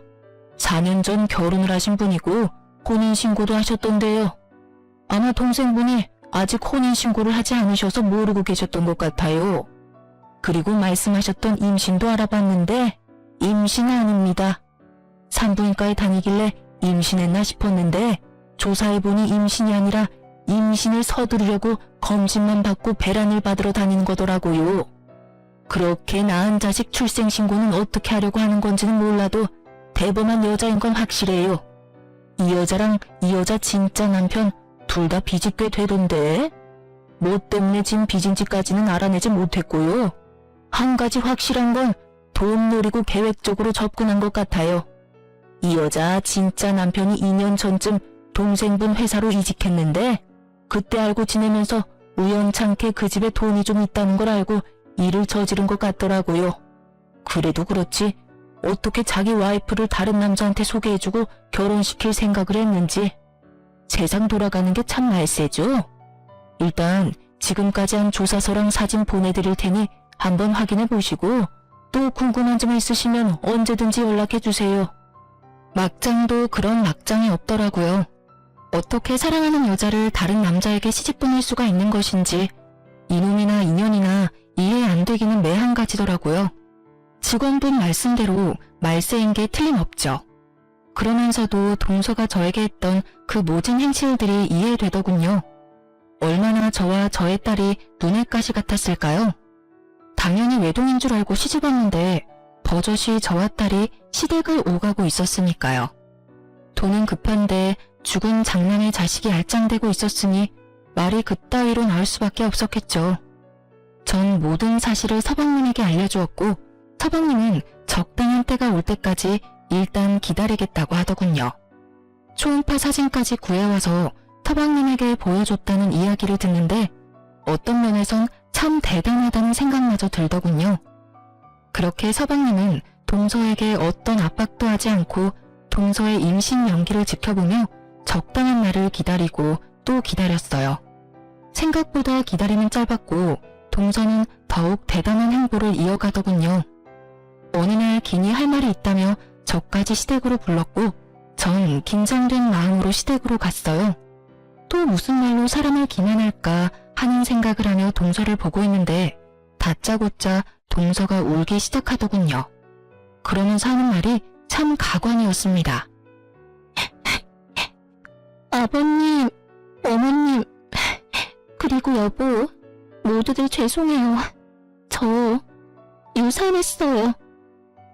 4년 전 결혼을 하신 분이고 혼인신고도 하셨던데요. 아마 동생분이 아직 혼인신고를 하지 않으셔서 모르고 계셨던 것 같아요. 그리고 말씀하셨던 임신도 알아봤는데 임신 아닙니다. 산부인과에 다니길래 임신했나 싶었는데 조사해보니 임신이 아니라 임신을 서두르려고 검진만 받고 배란을 받으러 다니는 거더라고요. 그렇게 낳은 자식 출생신고는 어떻게 하려고 하는 건지는 몰라도 대범한 여자인 건 확실해요. 이 여자랑 이 여자 진짜 남편 둘 다 빚이 꽤 되던데 뭐 때문에 진 빚인지까지는 알아내지 못했고요. 한 가지 확실한 건 돈 노리고 계획적으로 접근한 것 같아요. 이 여자 진짜 남편이 2년 전쯤 동생분 회사로 이직했는데 그때 알고 지내면서 우연찮게 그 집에 돈이 좀 있다는 걸 알고 일을 저지른 것 같더라고요. 그래도 그렇지 어떻게 자기 와이프를 다른 남자한테 소개해주고 결혼시킬 생각을 했는지 세상 돌아가는 게 참 말세죠. 일단 지금까지 한 조사서랑 사진 보내드릴 테니 한번 확인해 보시고 또 궁금한 점 있으시면 언제든지 연락해 주세요. 막장도 그런 막장이 없더라고요. 어떻게 사랑하는 여자를 다른 남자에게 시집 보낼 수가 있는 것인지 이놈이나 인연이나 이해 안 되기는 매한가지더라고요. 직원분 말씀대로 말세인 게 틀림없죠. 그러면서도 동서가 저에게 했던 그 모든 행실들이 이해되더군요. 얼마나 저와 저의 딸이 눈의 가시 같았을까요? 당연히 외동인 줄 알고 시집왔는데 버젓이 저와 딸이 시댁을 오가고 있었으니까요. 돈은 급한데 죽은 장남의 자식이 알짱대고 있었으니 말이 그따위로 나올 수밖에 없었겠죠. 전 모든 사실을 서방님에게 알려주었고 서방님은 적당한 때가 올 때까지 일단 기다리겠다고 하더군요. 초음파 사진까지 구해와서 서방님에게 보여줬다는 이야기를 듣는데 어떤 면에선 참 대단하다는 생각마저 들더군요. 그렇게 서방님은 동서에게 어떤 압박도 하지 않고 동서의 임신 연기를 지켜보며 적당한 날을 기다리고 또 기다렸어요. 생각보다 기다림은 짧았고 동서는 더욱 대단한 행보를 이어가더군요. 어느 날 기니 할 말이 있다며 저까지 시댁으로 불렀고 전 긴장된 마음으로 시댁으로 갔어요. 또 무슨 말로 사람을 기만할까 하는 생각을 하며 동서를 보고 있는데 다짜고짜 동서가 울기 시작하더군요. 그러면서 하는 말이 참 가관이었습니다. 아버님, 어머님, 그리고 여보, 모두들 죄송해요. 저 유산했어요.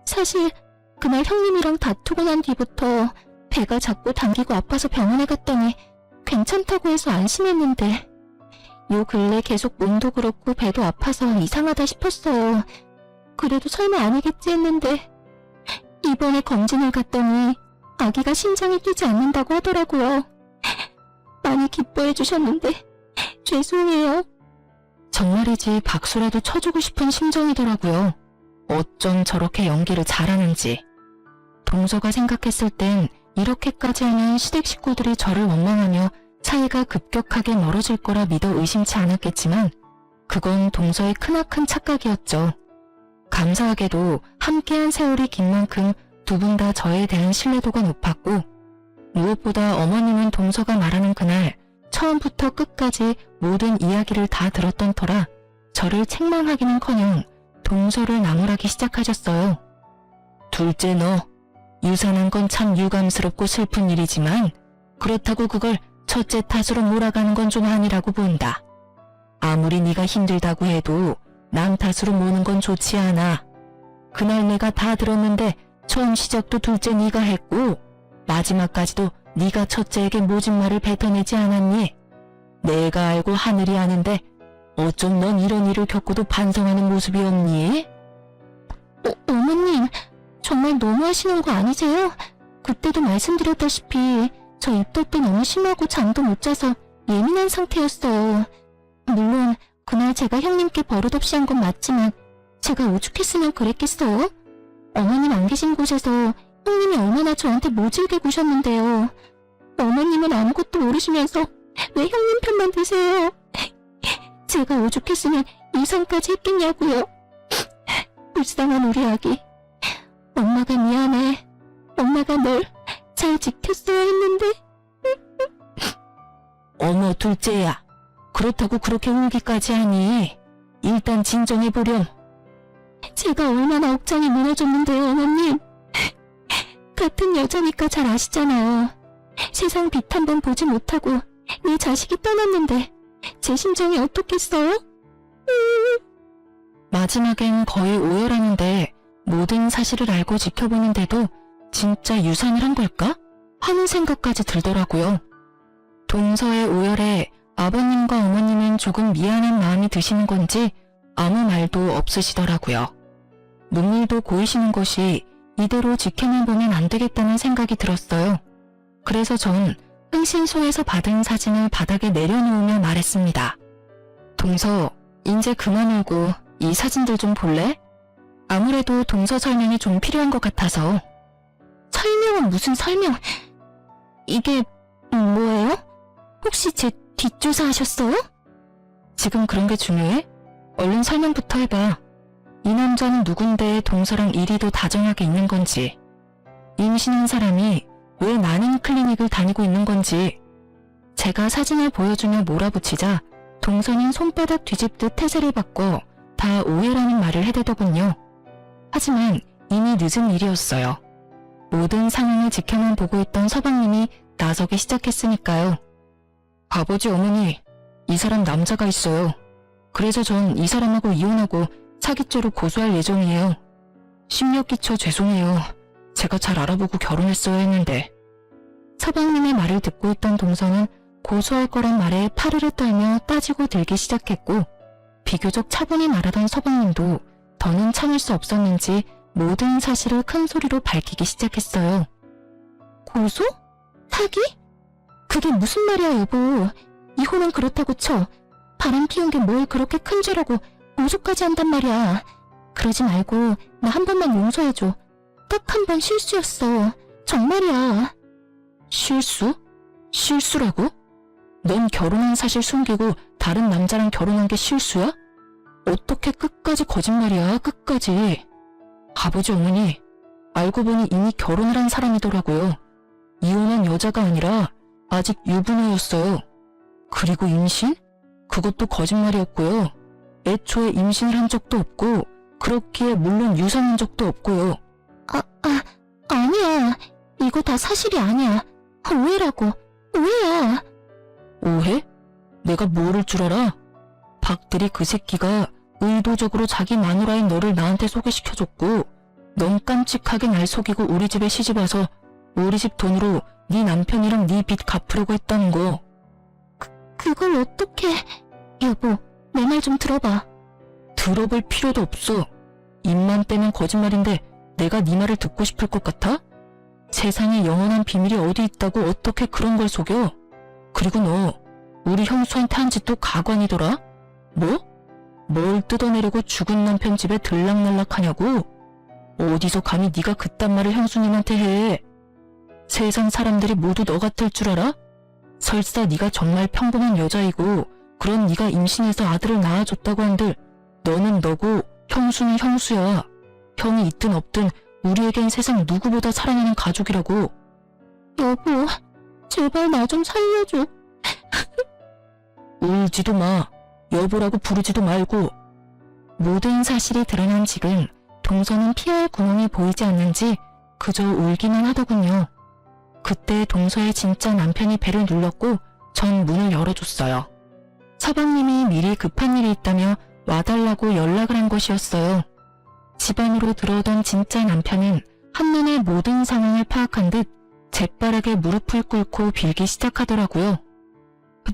사실 그날 형님이랑 다투고 난 뒤부터 배가 자꾸 당기고 아파서 병원에 갔더니 괜찮다고 해서 안심했는데 요 근래 계속 몸도 그렇고 배도 아파서 이상하다 싶었어요. 그래도 설마 아니겠지 했는데 이번에 검진을 갔더니 아기가 심장이 뛰지 않는다고 하더라고요. 많이 기뻐해 주셨는데 죄송해요. 정말이지 박수라도 쳐주고 싶은 심정이더라고요. 어쩜 저렇게 연기를 잘하는지. 동서가 생각했을 땐 이렇게까지 하면 시댁 식구들이 저를 원망하며 사이가 급격하게 멀어질 거라 믿어 의심치 않았겠지만 그건 동서의 크나큰 착각이었죠. 감사하게도 함께한 세월이 긴 만큼 두 분 다 저에 대한 신뢰도가 높았고 무엇보다 어머님은 동서가 말하는 그날 처음부터 끝까지 모든 이야기를 다 들었던 터라 저를 책망하기는커녕 동서를 나무라기 시작하셨어요. 둘째 너, 유산한 건 참 유감스럽고 슬픈 일이지만 그렇다고 그걸 첫째 탓으로 몰아가는 건 좀 아니라고 본다. 아무리 네가 힘들다고 해도 남 탓으로 모는 건 좋지 않아. 그날 내가 다 들었는데 처음 시작도 둘째 네가 했고 마지막까지도 네가 첫째에게 모진 말을 뱉어내지 않았니? 내가 알고 하늘이 아는데 어쩜 넌 이런 일을 겪고도 반성하는 모습이 없니? 어머님, 정말 너무하시는 거 아니세요? 그때도 말씀드렸다시피 저 입덧 때 너무 심하고 잠도 못 자서 예민한 상태였어요. 물론 그날 제가 형님께 버릇없이 한 건 맞지만 제가 오죽했으면 그랬겠어요? 어머님 안 계신 곳에서 형님이 얼마나 저한테 모질게 구셨는데요. 어머님은 아무것도 모르시면서 왜 형님 편만 드세요? 제가 오죽했으면 이 상까지 했겠냐고요. 불쌍한 우리 아기. 엄마가 미안해. 엄마가 널 잘 지켰어야 했는데. 어머 둘째야. 그렇다고 그렇게 울기까지 하니? 일단 진정해보렴. 제가 얼마나 억장이 무너졌는데요, 어머님. 같은 여자니까 잘 아시잖아요. 세상 빛 한 번 보지 못하고 내 자식이 떠났는데 제 심정이 어떻겠어요? 마지막엔 거의 오열하는데 모든 사실을 알고 지켜보는데도 진짜 유산을 한 걸까? 하는 생각까지 들더라고요. 동서의 오열에 아버님과 어머님은 조금 미안한 마음이 드시는 건지 아무 말도 없으시더라고요. 눈물도 고이시는 것이 이대로 지켜만 보면 안 되겠다는 생각이 들었어요. 그래서 전 흥신소에서 받은 사진을 바닥에 내려놓으며 말했습니다. 동서, 이제 그만 울고 이 사진들 좀 볼래? 아무래도 동서 설명이 좀 필요한 것 같아서. 설명은 무슨 설명? 이게 뭐예요? 혹시 제 뒷조사 하셨어요? 지금 그런 게 중요해? 얼른 설명부터 해봐. 이 남자는 누군데 동서랑 이리도 다정하게 있는 건지, 임신한 사람이 왜 나는 클리닉을 다니고 있는 건지. 제가 사진을 보여주며 몰아붙이자 동서는 손바닥 뒤집듯 태세를 바꿔 다 오해라는 말을 해대더군요. 하지만 이미 늦은 일이었어요. 모든 상황을 지켜만 보고 있던 서방님이 나서기 시작했으니까요. 아버지 어머니, 이 사람 남자가 있어요. 그래서 전 이 사람하고 이혼하고 사기죄로 고소할 예정이에요. 심력 끼쳐 죄송해요. 제가 잘 알아보고 결혼했어야 했는데. 서방님의 말을 듣고 있던 동서는 고소할 거란 말에 파르르 떨며 따지고 들기 시작했고, 비교적 차분히 말하던 서방님도 더는 참을 수 없었는지 모든 사실을 큰 소리로 밝히기 시작했어요. 고소? 사기? 그게 무슨 말이야 여보. 이혼은 그렇다고 쳐. 바람 피운 게 뭘 그렇게 큰 죄라고 고소까지 한단 말이야. 그러지 말고 나 한 번만 용서해줘. 딱 한 번 실수였어. 정말이야. 실수? 실수라고? 넌 결혼한 사실 숨기고 다른 남자랑 결혼한 게 실수야? 어떻게 끝까지 거짓말이야, 끝까지. 아버지 어머니, 알고 보니 이미 결혼을 한 사람이더라고요. 이혼한 여자가 아니라 아직 유부녀였어요. 그리고 임신? 그것도 거짓말이었고요. 애초에 임신을 한 적도 없고 그렇기에 물론 유산한 적도 없고요. 아니야. 이거 다 사실이 아니야. 오해라고. 오해야. 오해? 내가 모를 줄 알아? 박대리 그 새끼가 의도적으로 자기 마누라인 너를 나한테 소개시켜줬고 넌 깜찍하게 날 속이고 우리 집에 시집와서 우리 집 돈으로 네 남편이랑 네 빚 갚으려고 했다는 거. 그걸 어떻게... 여보, 내 말 좀 들어봐. 들어볼 필요도 없어. 입만 떼면 거짓말인데 내가 네 말을 듣고 싶을 것 같아? 세상에 영원한 비밀이 어디 있다고 어떻게 그런 걸 속여? 그리고 너 우리 형수한테 한 짓도 가관이더라? 뭐? 뭘 뜯어내려고 죽은 남편 집에 들락날락하냐고? 어디서 감히 네가 그딴 말을 형수님한테 해? 세상 사람들이 모두 너 같을 줄 알아? 설사 네가 정말 평범한 여자이고 그런 네가 임신해서 아들을 낳아줬다고 한들 너는 너고 형수는 형수야. 형이 있든 없든 우리에겐 세상 누구보다 사랑하는 가족이라고. 여보, 제발 나 좀 살려줘. 울지도 마. 여보라고 부르지도 말고. 모든 사실이 드러난 지금 동서는 피할 구멍이 보이지 않는지 그저 울기만 하더군요. 그때 동서의 진짜 남편이 배를 눌렀고 전 문을 열어줬어요. 서방님이 미리 급한 일이 있다며 와달라고 연락을 한 것이었어요. 집 안으로 들어오던 진짜 남편은 한눈에 모든 상황을 파악한 듯 재빠르게 무릎을 꿇고 빌기 시작하더라고요.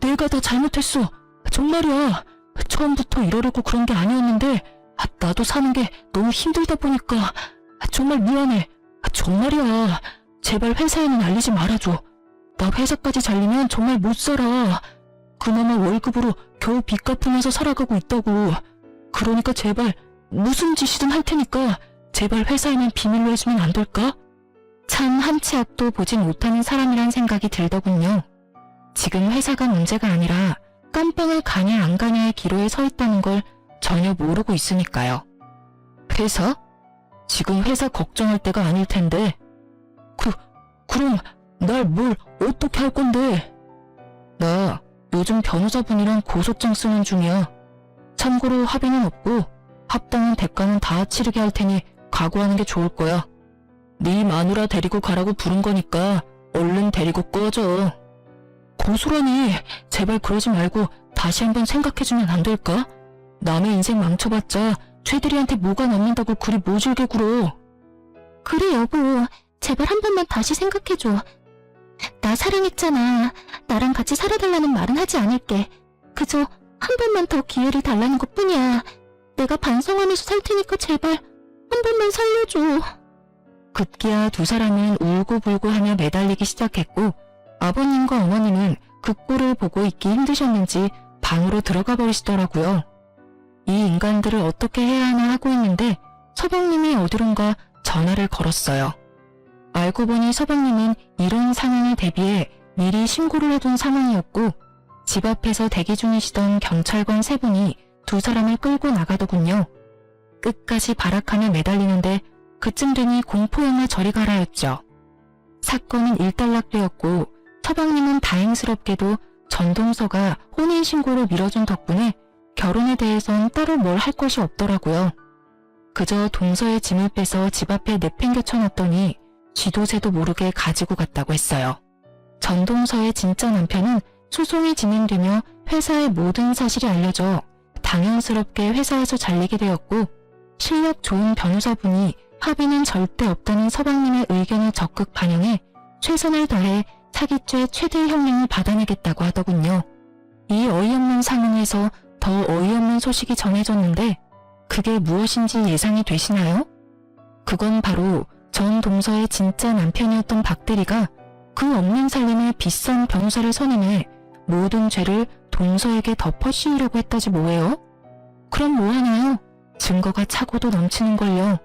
내가 다 잘못했어. 정말이야. 처음부터 이러려고 그런 게 아니었는데 나도 사는 게 너무 힘들다 보니까 정말 미안해. 정말이야. 제발 회사에는 알리지 말아줘. 나 회사까지 잘리면 정말 못 살아. 그나마 월급으로 겨우 빚 갚으면서 살아가고 있다고. 그러니까 제발 무슨 짓이든 할 테니까 제발 회사에는 비밀로 해주면 안 될까? 참 한치 앞도 보지 못하는 사람이란 생각이 들더군요. 지금 회사가 문제가 아니라 깜빵을 가냐 안 가냐의 기로에 서 있다는 걸 전혀 모르고 있으니까요. 회사? 지금 회사 걱정할 때가 아닐 텐데. 그럼 날 뭘 어떻게 할 건데? 나 요즘 변호사분이랑 고소장 쓰는 중이야. 참고로 합의는 없고 합당한 대가는 다 치르게 할 테니 각오하는 게 좋을 거야. 네 마누라 데리고 가라고 부른 거니까 얼른 데리고 꺼져. 고소라니. 제발 그러지 말고 다시 한번 생각해주면 안 될까? 남의 인생 망쳐봤자 쟤들이한테 뭐가 남는다고 그리 모질게 굴어. 그래 여보. 제발 한 번만 다시 생각해줘. 나 사랑했잖아. 나랑 같이 살아달라는 말은 하지 않을게. 그저 한 번만 더 기회를 달라는 것뿐이야. 내가 반성하면서 살 테니까 제발 한 번만 살려줘. 급기야 두 사람은 울고불고 하며 매달리기 시작했고 아버님과 어머님은 그 꼴을 보고 있기 힘드셨는지 방으로 들어가 버리시더라고요. 이 인간들을 어떻게 해야 하나 하고 있는데 서방님이 어디론가 전화를 걸었어요. 알고 보니 서방님은 이런 상황에 대비해 미리 신고를 해둔 상황이었고 집 앞에서 대기 중이시던 경찰관 3분이 두 사람을 끌고 나가더군요. 끝까지 발악하며 매달리는데 그쯤 되니 공포영화 저리 가라였죠. 사건은 일단락되었고 서방님은 다행스럽게도 전동서가 혼인신고를 밀어준 덕분에 결혼에 대해선 따로 뭘 할 것이 없더라고요. 그저 동서의 짐을 빼서 집 앞에 내팽겨 쳐놨더니 쥐도 새도 모르게 가지고 갔다고 했어요. 전동서의 진짜 남편은 소송이 진행되며 회사의 모든 사실이 알려져 당연스럽게 회사에서 잘리게 되었고 실력 좋은 변호사분이 합의는 절대 없다는 서방님의 의견을 적극 반영해 최선을 다해 사기죄 최대 형량을 받아내겠다고 하더군요. 이 어이없는 상황에서 더 어이없는 소식이 전해졌는데 그게 무엇인지 예상이 되시나요? 그건 바로 전 동서의 진짜 남편이었던 박대리가 그 없는 살림에 비싼 변호사를 선임해 모든 죄를 동서에게 덮어 씌우려고 했다지 뭐예요? 그럼 뭐하나요? 증거가 차고도 넘치는걸요.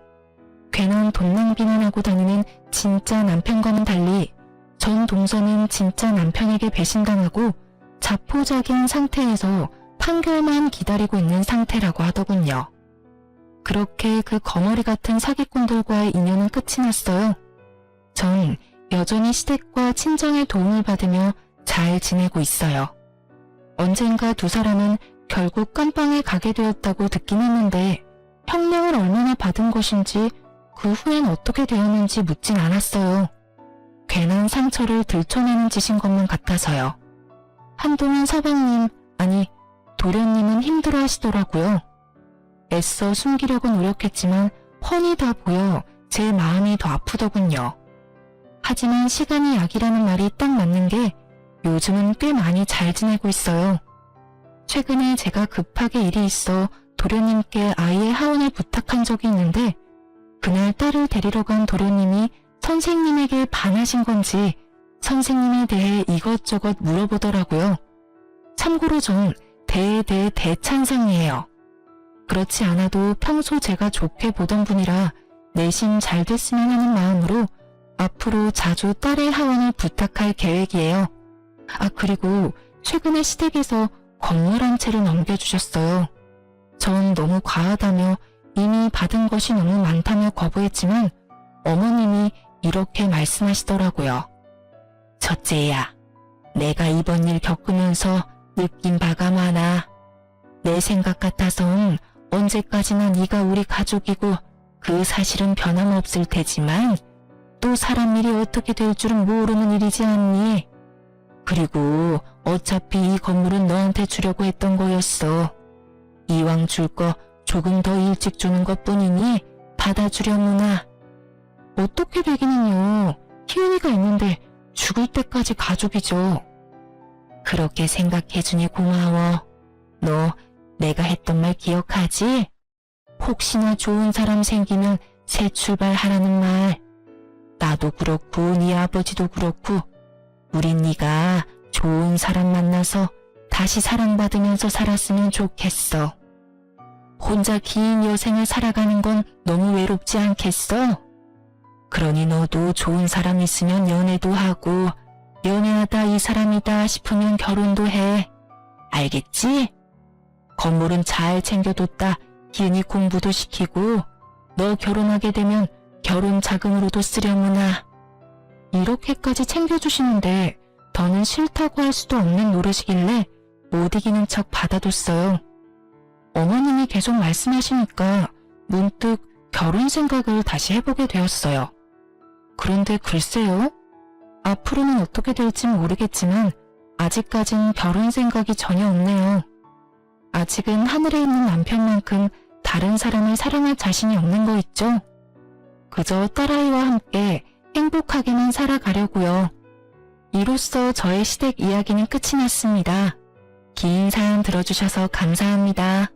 괜한 돈 낭비만 하고 다니는 진짜 남편과는 달리 전 동서는 진짜 남편에게 배신당하고 자포자기인 상태에서 판결만 기다리고 있는 상태라고 하더군요. 그렇게 그 거머리 같은 사기꾼들과의 인연은 끝이 났어요. 전 여전히 시댁과 친정의 도움을 받으며 잘 지내고 있어요. 언젠가 두 사람은 결국 깜빵에 가게 되었다고 듣긴 했는데 형량을 얼마나 받은 것인지 그 후엔 어떻게 되었는지 묻진 않았어요. 괜한 상처를 들춰내는 짓인 것만 같아서요. 한동안 서방님, 아니 도련님은 힘들어 하시더라고요. 애써 숨기려고 노력했지만 훤히 다 보여 제 마음이 더 아프더군요. 하지만 시간이 약이라는 말이 딱 맞는 게 요즘은 꽤 많이 잘 지내고 있어요. 최근에 제가 급하게 일이 있어 도련님께 아이의 하원을 부탁한 적이 있는데 그날 딸을 데리러 간 도련님이 선생님에게 반하신 건지 선생님에 대해 이것저것 물어보더라고요. 참고로 전 대찬성이에요. 그렇지 않아도 평소 제가 좋게 보던 분이라 내심 잘 됐으면 하는 마음으로 앞으로 자주 딸의 하원을 부탁할 계획이에요. 그리고 최근에 시댁에서 건물 한 채를 넘겨주셨어요. 전 너무 과하다며 이미 받은 것이 너무 많다며 거부했지만 어머님이 이렇게 말씀하시더라고요. 첫째야, 내가 이번 일 겪으면서 느낀 바가 많아. 내 생각 같아선 언제까지나 네가 우리 가족이고 그 사실은 변함없을 테지만 또 사람 일이 어떻게 될 줄은 모르는 일이지 않니? 그리고 어차피 이 건물은 너한테 주려고 했던 거였어. 이왕 줄 거 조금 더 일찍 주는 것뿐이니 받아주려무나. 어떻게 되기는요. 희은이가 있는데 죽을 때까지 가족이죠. 그렇게 생각해주니 고마워. 너 내가 했던 말 기억하지? 혹시나 좋은 사람 생기면 새 출발하라는 말. 나도 그렇고 네 아버지도 그렇고 우린 네가 좋은 사람 만나서 다시 사랑받으면서 살았으면 좋겠어. 혼자 긴 여생을 살아가는 건 너무 외롭지 않겠어? 그러니 너도 좋은 사람 있으면 연애도 하고 연애하다 이 사람이다 싶으면 결혼도 해. 알겠지? 건물은 잘 챙겨뒀다 희은이 공부도 시키고 너 결혼하게 되면 결혼 자금으로도 쓰려무나. 이렇게까지 챙겨주시는데 더는 싫다고 할 수도 없는 노릇이길래 못 이기는 척 받아뒀어요. 어머님이 계속 말씀하시니까 문득 결혼 생각을 다시 해보게 되었어요. 그런데 글쎄요. 앞으로는 어떻게 될지 모르겠지만 아직까진 결혼 생각이 전혀 없네요. 아직은 하늘에 있는 남편만큼 다른 사람을 사랑할 자신이 없는 거 있죠? 그저 딸아이와 함께 행복하게만 살아가려고요. 이로써 저의 시댁 이야기는 끝이 났습니다. 긴 사연 들어주셔서 감사합니다.